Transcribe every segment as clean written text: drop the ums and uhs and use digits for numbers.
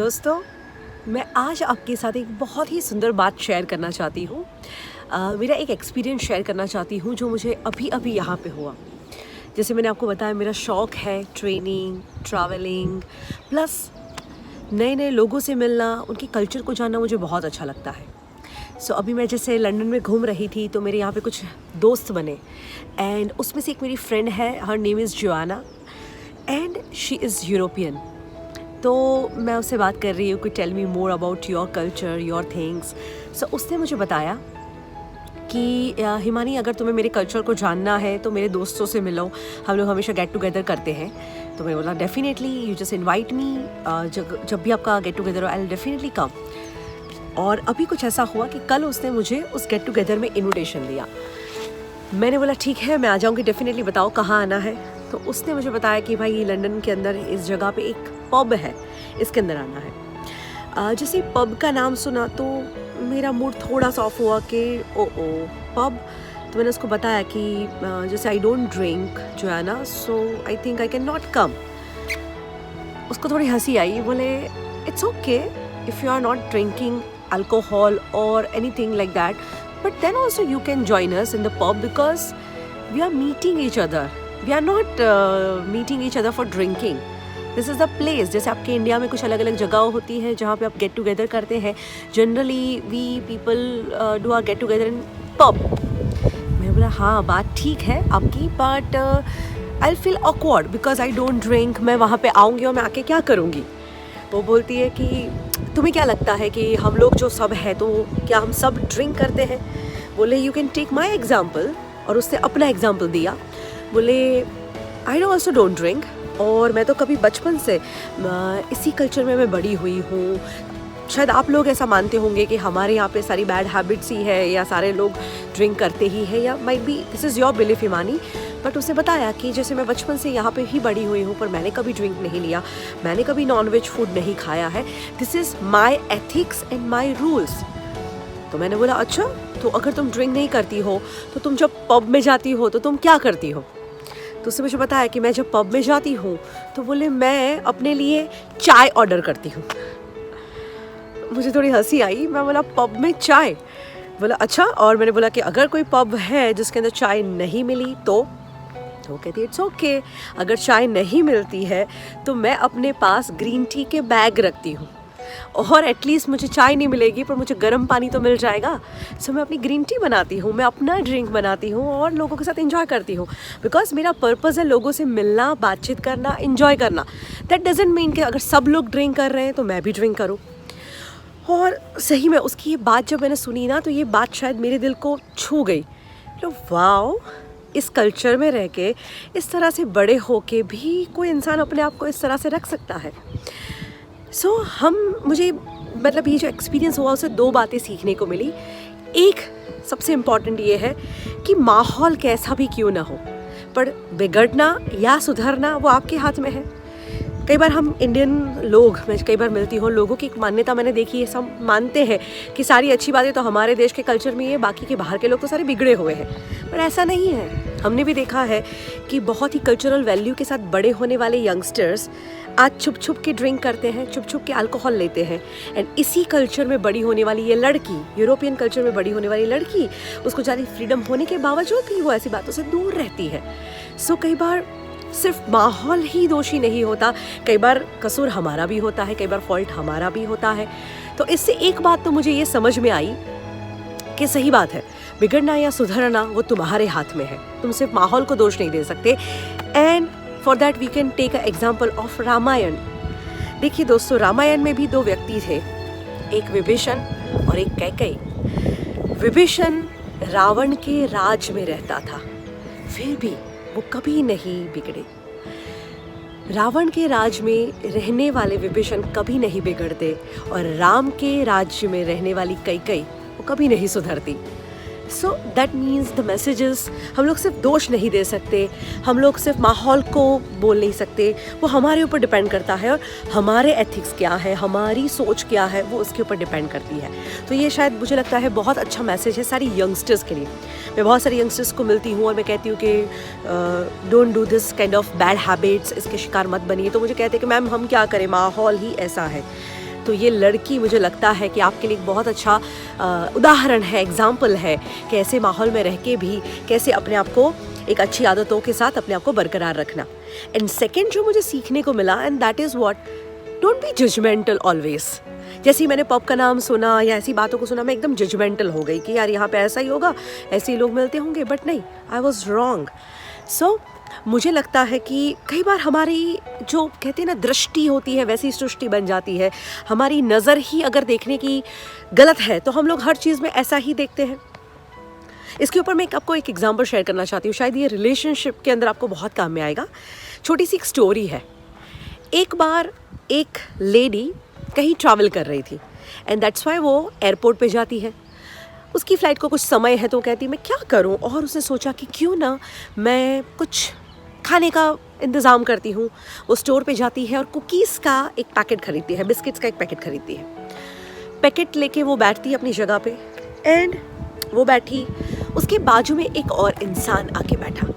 दोस्तों, मैं आज आपके साथ एक बहुत ही सुंदर बात शेयर करना चाहती हूँ। मेरा एक एक्सपीरियंस शेयर करना चाहती हूँ जो मुझे अभी अभी यहाँ पे हुआ। जैसे मैंने आपको बताया, मेरा शौक़ है ट्रेनिंग, ट्रैवलिंग, प्लस नए नए लोगों से मिलना, उनके कल्चर को जानना मुझे बहुत अच्छा लगता है। सो अभी मैं जैसे लंदन में घूम रही थी तो मेरे यहाँ पे कुछ दोस्त बने, एंड उसमें से एक मेरी फ्रेंड है, her name is Joanna, and she is European. तो मैं उससे बात कर रही हूँ कि tell me more about your culture, your things. So उसने मुझे बताया कि हिमानी, अगर तुम्हें मेरे कल्चर को जानना है तो मेरे दोस्तों से मिलो, हम लोग हमेशा गेट टुगेदर करते हैं। तो मैंने बोला definitely, you just invite me, जब भी आपका गेट टुगेदर हो आई विल डेफिनेटली कम। और अभी कुछ ऐसा हुआ कि कल उसने मुझे उस गेट टुगेदर में इन्विटेशन दिया। मैंने बोला ठीक है, मैं आ जाऊँगी, डेफिनेटली बताओ कहाँ आना है। तो उसने मुझे बताया कि भाई लंदन के अंदर इस जगह पे एक पब है, इसके अंदर आना है। जैसे पब का नाम सुना तो मेरा मूड थोड़ा सा ऑफ हुआ कि ओ पब। तो मैंने उसको बताया कि जैसे आई डोंट ड्रिंक जो है ना, so I think I can not come. उसको थोड़ी हंसी आई, बोले it's okay if you are not drinking alcohol और anything like that, but then also you can join us in the pub because we are meeting each other, we are not meeting each other for drinking. This is the place. जैसे आपके India में कुछ अलग अलग जगह होती हैं जहाँ पे आप गेट टुगेदर करते हैं। Generally we people do are get together in pub. मैं बोला हाँ, बात ठीक है आपकी, but I feel awkward because I don't drink. मैं वहाँ पे आऊँगी और मैं आके क्या करूँगी। वो बोलती है कि तुम्हें क्या लगता है कि हम लोग जो सब है तो क्या हम सब ड्रिंक करते हैं। बोले you can take my example, और उसने अपना एग्जाम्पल दिया। बोले आई ऑल्सो डोंट ड्रिंक, और मैं तो कभी बचपन से इसी कल्चर में मैं बड़ी हुई हूँ। शायद आप लोग ऐसा मानते होंगे कि हमारे यहाँ पे सारी बैड हैबिट्स ही है या सारे लोग ड्रिंक करते ही है, या might be this is your belief Himani. But उसने बताया कि जैसे मैं बचपन से यहाँ पे ही बड़ी हुई हूँ, पर मैंने कभी ड्रिंक नहीं लिया, मैंने कभी नॉनवेज फूड नहीं खाया है। This is my ethics and my rules. तो मैंने बोला अच्छा, तो अगर तुम ड्रिंक नहीं करती हो तो तुम जब पब में जाती हो तो तुम क्या करती हो। तो उसने मुझे बताया कि मैं जब पब में जाती हूँ तो बोले मैं अपने लिए चाय ऑर्डर करती हूँ। मुझे थोड़ी हंसी आई। मैं बोला पब में चाय? बोला अच्छा। और मैंने बोला कि अगर कोई पब है जिसके अंदर चाय नहीं मिली तो कहती है इट्स ओके। अगर चाय नहीं मिलती है तो मैं अपने पास ग्रीन टी के बैग रखती हूँ, और एटलीस्ट मुझे चाय नहीं मिलेगी पर मुझे गर्म पानी तो मिल जाएगा। सो मैं अपनी ग्रीन टी बनाती हूँ, मैं अपना ड्रिंक बनाती हूँ और लोगों के साथ एंजॉय करती हूँ, बिकॉज मेरा पर्पज़ है लोगों से मिलना, बातचीत करना, एंजॉय करना। दैट डजेंट मीन कि अगर सब लोग ड्रिंक कर रहे हैं तो मैं भी ड्रिंक करूँ। और सही में उसकी ये बात जब मैंने सुनी ना, तो ये बात शायद मेरे दिल को छू गई। तो वाओ, इस कल्चर में रह के, इस तरह से बड़े होके भी कोई इंसान अपने आप को इस तरह से रख सकता है। मुझे मतलब ये जो एक्सपीरियंस हुआ उससे दो बातें सीखने को मिली। एक सबसे इम्पॉर्टेंट ये है कि माहौल कैसा भी क्यों ना हो, पर बिगड़ना या सुधरना वो आपके हाथ में है। कई बार हम इंडियन लोग, मैं कई बार मिलती हूँ, लोगों की एक मान्यता मैंने देखी है, सब मानते हैं कि सारी अच्छी बातें तो हमारे देश के कल्चर में ही है, बाकी के बाहर के लोग तो सारे बिगड़े हुए हैं। पर ऐसा नहीं है। हमने भी देखा है कि बहुत ही कल्चरल वैल्यू के साथ बड़े होने वाले यंगस्टर्स आज छुप छुप के ड्रिंक करते हैं, छुप छुप के अल्कोहल लेते हैं। एंड इसी कल्चर में बड़ी होने वाली ये लड़की, यूरोपियन कल्चर में बड़ी होने वाली लड़की, उसको ज़्यादा फ्रीडम होने के बावजूद भी वो ऐसी बातों से दूर रहती है। सो कई बार सिर्फ माहौल ही दोषी नहीं होता, कई बार कसूर हमारा भी होता है, कई बार फॉल्ट हमारा भी होता है। तो इससे एक बात तो मुझे ये समझ में आई कि सही बात है, बिगड़ना या सुधरना वो तुम्हारे हाथ में है, तुम सिर्फ माहौल को दोष नहीं दे सकते। And for that we can take a example of Ramayana. देखिए दोस्तों, रामायण में भी दो व्यक्ति थे, एक विभीषण और एक कैकेयी। विभीषण रावण के राज में रहता था, फिर भी वो कभी नहीं बिगड़े। रावण के राज में रहने वाले विभीषण कभी नहीं बिगड़ते, और राम के राज्य में रहने वाली कैकेयी वो कभी नहीं सुधरती। So that means the messages, हम लोग सिर्फ दोष नहीं दे सकते, हम लोग सिर्फ माहौल को बोल नहीं सकते, वो हमारे ऊपर डिपेंड करता है, और हमारे एथिक्स क्या है, हमारी सोच क्या है, वो उसके ऊपर डिपेंड करती है। तो ये शायद मुझे लगता है बहुत अच्छा मैसेज है सारी यंगस्टर्स के लिए। मैं बहुत सारे यंगस्टर्स को मिलती हूँ और मैं कहती हूँ कि don't do this kind of bad habits, इसके शिकार मत बनिए। तो मुझे कहते हैं कि मैम हम क्या करें, माहौल ही ऐसा है। तो ये लड़की मुझे लगता है कि आपके लिए एक बहुत अच्छा उदाहरण है, एग्जाम्पल है कि ऐसे माहौल में रह के भी कैसे अपने आप को एक अच्छी आदतों के साथ अपने आप को बरकरार रखना। एंड सेकेंड जो मुझे सीखने को मिला, and that is what, don't be judgemental always. जैसे ही मैंने पब का नाम सुना या ऐसी बातों को सुना, मैं एकदम जजमेंटल हो गई कि यार यहाँ पे ऐसा ही होगा, ऐसे ही लोग मिलते होंगे, बट नहीं, आई वॉज रॉन्ग। सो मुझे लगता है कि कई बार हमारी जो कहते हैं ना दृष्टि होती है वैसी सृष्टि बन जाती है। हमारी नज़र ही अगर देखने की गलत है तो हम लोग हर चीज़ में ऐसा ही देखते हैं। इसके ऊपर मैं आपको एक एग्जांपल शेयर करना चाहती हूँ, शायद ये रिलेशनशिप के अंदर आपको बहुत काम में आएगा। छोटी सी एक स्टोरी है। एक बार एक लेडी कहीं ट्रैवल कर रही थी एंड दैट्स वाई वो एयरपोर्ट पे जाती है। उसकी फ़्लाइट को कुछ समय है तो कहती मैं क्या करूं, और उसने सोचा कि क्यों ना मैं कुछ खाने का इंतज़ाम करती हूँ। वो स्टोर पे जाती है और कुकीज़ का एक पैकेट खरीदती है, बिस्किट्स का एक पैकेट खरीदती है। पैकेट लेके वो बैठती है अपनी जगह पे एंड वो बैठी, उसके बाजू में एक और इंसान आके बैठा।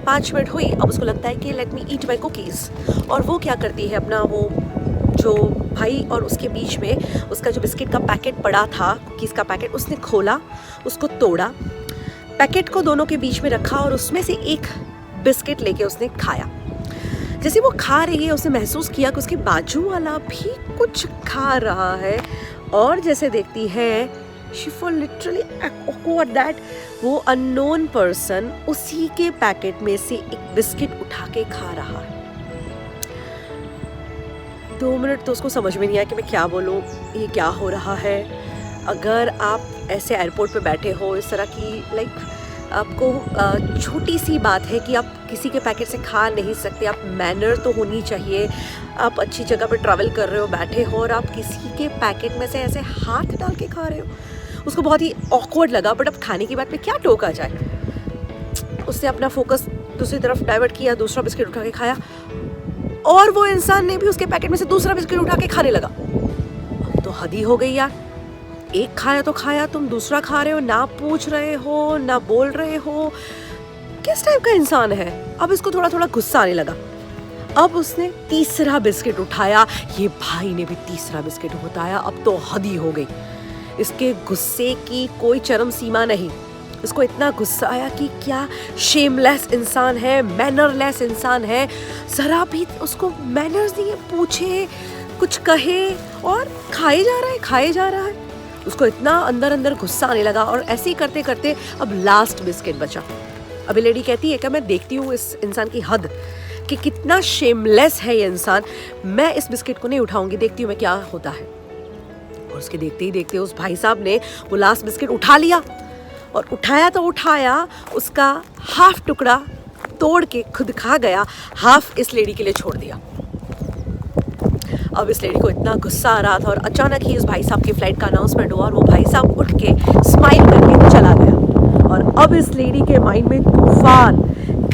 5 मिनट हुई, अब उसको लगता है कि लेट मी ईट माई कुकीज़, और वो क्या करती है, अपना वो जो भाई और उसके बीच में उसका जो बिस्किट का पैकेट पड़ा था, कुकीज़ का पैकेट, उसने खोला, उसको तोड़ा, पैकेट को दोनों के बीच में रखा और उसमें से एक बिस्किट लेके उसने खाया। जैसे वो खा रही है उसने महसूस किया कि उसके बाजू वाला भी कुछ खा रहा है, और जैसे देखती है she felt literally awkward that वो अननोन पर्सन उसी के पैकेट में से एक बिस्किट उठा के खा रहा है। 2 मिनट तो उसको समझ में नहीं आया कि मैं क्या बोलूँ, ये क्या हो रहा है। अगर आप ऐसे एयरपोर्ट पे बैठे हो, इस तरह की आपको छोटी सी बात है कि आप किसी के पैकेट से खा नहीं सकते, आप मैनर तो होनी चाहिए। आप अच्छी जगह पर ट्रैवल कर रहे हो, बैठे हो, और आप किसी के पैकेट में से ऐसे हाथ डाल के खा रहे हो। उसको बहुत ही ऑकवर्ड लगा, बट अब खाने की बात पे क्या टोका जाए। उसने अपना फोकस दूसरी तरफ डाइवर्ट किया, दूसरा बिस्किट उठा के खाया, और वो इंसान ने भी उसके पैकेट में से दूसरा बिस्किट उठा के खाने लगा। अब तो हद ही हो गई यार, एक खाया तो खाया, तुम दूसरा खा रहे हो, ना पूछ रहे हो, ना बोल रहे हो, किस टाइप का इंसान है। अब इसको थोड़ा थोड़ा गुस्सा आने लगा। अब उसने तीसरा बिस्किट उठाया, ये भाई ने भी तीसरा बिस्किट उठाया। अब तो हद ही हो गई, इसके गुस्से की कोई चरम सीमा नहीं। उसको इतना गुस्सा आया कि क्या शेमलेस इंसान है, मैनरलेस इंसान है, जरा भी उसको मैनर्स नहीं है, पूछे कुछ कहे और खाए जा रहा है। उसको इतना अंदर अंदर गुस्सा आने लगा, और ऐसे ही करते करते अब लास्ट बिस्किट बचा। अभी लेडी कहती है कि मैं देखती हूँ इस इंसान की हद, कि कितना शेमलेस है ये इंसान, मैं इस बिस्किट को नहीं उठाऊंगी, देखती हूँ मैं क्या होता है। और उसके देखते ही देखते उस भाई साहब ने वो लास्ट बिस्किट उठा लिया, और उठाया तो उठाया, उसका हाफ टुकड़ा तोड़ के खुद खा गया, हाफ इस लेडी के लिए छोड़ दिया। अब इस लेडी को इतना गुस्सा आ रहा था, और अचानक ही इस भाई साहब की फ्लाइट का अनाउंसमेंट हुआ, और वो भाई साहब उठ के स्माइल करके चला गया। और अब इस लेडी के माइंड में तूफान,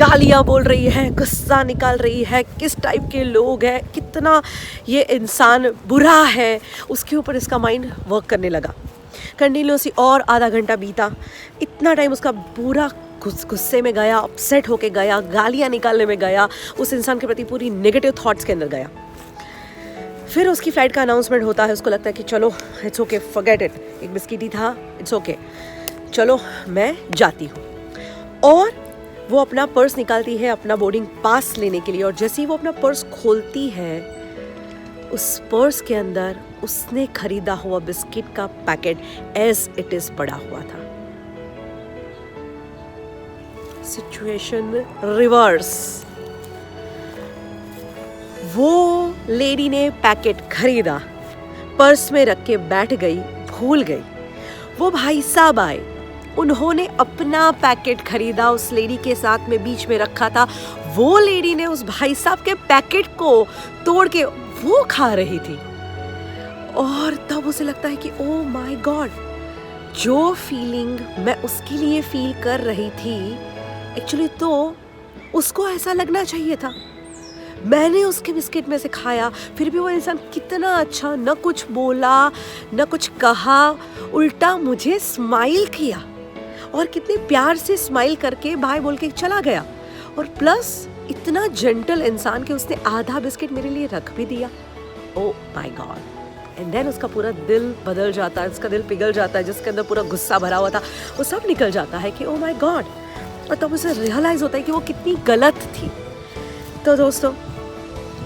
गालियाँ बोल रही है, गुस्सा निकाल रही है, किस टाइप के लोग हैं, कितना ये इंसान बुरा है, उसके ऊपर इसका माइंड वर्क करने लगा। कंटिन्यूसली और आधा घंटा बीता, इतना टाइम उसका पूरा गुस्से में गया, अपसेट होके गया, गालियाँ निकालने में गया, उस इंसान के प्रति पूरी नेगेटिव थॉट्स के अंदर गया। फिर उसकी फ़्लाइट का अनाउंसमेंट होता है, उसको लगता है कि चलो इट्स ओके, फॉरगेट इट, एक बिस्किट ही था, इट्स ओके, चलो मैं जाती हूँ। और वो अपना पर्स निकालती है अपना बोर्डिंग पास लेने के लिए, और जैसे ही वो अपना पर्स खोलती है, उस पर्स के अंदर उसने खरीदा हुआ बिस्किट का पैकेट एज इट इज पड़ा हुआ था। Situation reverse. वो लेडी ने पैकेट खरीदा, पर्स में रख के बैठ गई, भूल गई। वो भाई साहब आए, उन्होंने अपना पैकेट खरीदा, उस लेडी के साथ में बीच में रखा था। वो लेडी ने उस भाई साहब के पैकेट को तोड़ के वो खा रही थी, और तब उसे लगता है कि ओ माय गॉड, जो फीलिंग मैं उसके लिए फील कर रही थी, एक्चुअली तो उसको ऐसा लगना चाहिए था। मैंने उसके बिस्किट में से खाया, फिर भी वो इंसान कितना अच्छा, न कुछ बोला न कुछ कहा, उल्टा मुझे स्माइल किया, और कितने प्यार से स्माइल करके बाय बोल के चला गया। और प्लस इतना जेंटल इंसान कि उसने आधा बिस्किट मेरे लिए रख भी दिया। Oh my God, and then उसका पूरा दिल बदल जाता है, उसका दिल पिघल जाता है, जिसके अंदर पूरा गुस्सा भरा हुआ था वो सब निकल जाता है कि ओ माय गॉड। और तब उसे रियलाइज़ होता है कि वो कितनी गलत थी। तो दोस्तों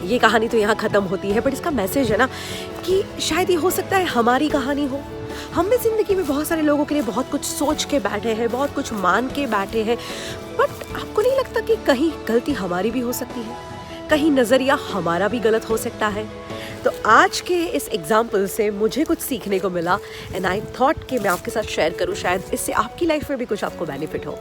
ये कहानी तो यहाँ ख़त्म होती है, बट इसका मैसेज है ना कि शायद ये हो सकता है हमारी कहानी हो। हम भी ज़िंदगी में बहुत सारे लोगों के लिए बहुत कुछ सोच के बैठे हैं, बहुत कुछ मान के बैठे हैं, बट आपको नहीं लगता कि कहीं गलती हमारी भी हो सकती है, कहीं नज़रिया हमारा भी गलत हो सकता है? तो आज के इस एग्जाम्पल से मुझे कुछ सीखने को मिला एंड आई थॉट कि मैं आपके साथ शेयर करूं, शायद इससे आपकी लाइफ में भी कुछ आपको बेनिफिट हो।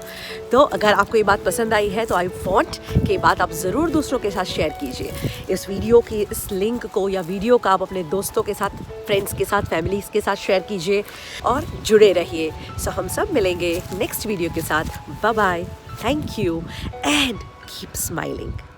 तो अगर आपको ये बात पसंद आई है तो आई वॉन्ट कि ये बात आप ज़रूर दूसरों के साथ शेयर कीजिए। इस वीडियो की इस लिंक को या वीडियो का आप अपने दोस्तों के साथ, फ्रेंड्स के साथ, फैमिलीज़ के साथ शेयर कीजिए और जुड़े रहिए। सो हम सब मिलेंगे नेक्स्ट वीडियो के साथ। Bye bye, thank you and keep smiling.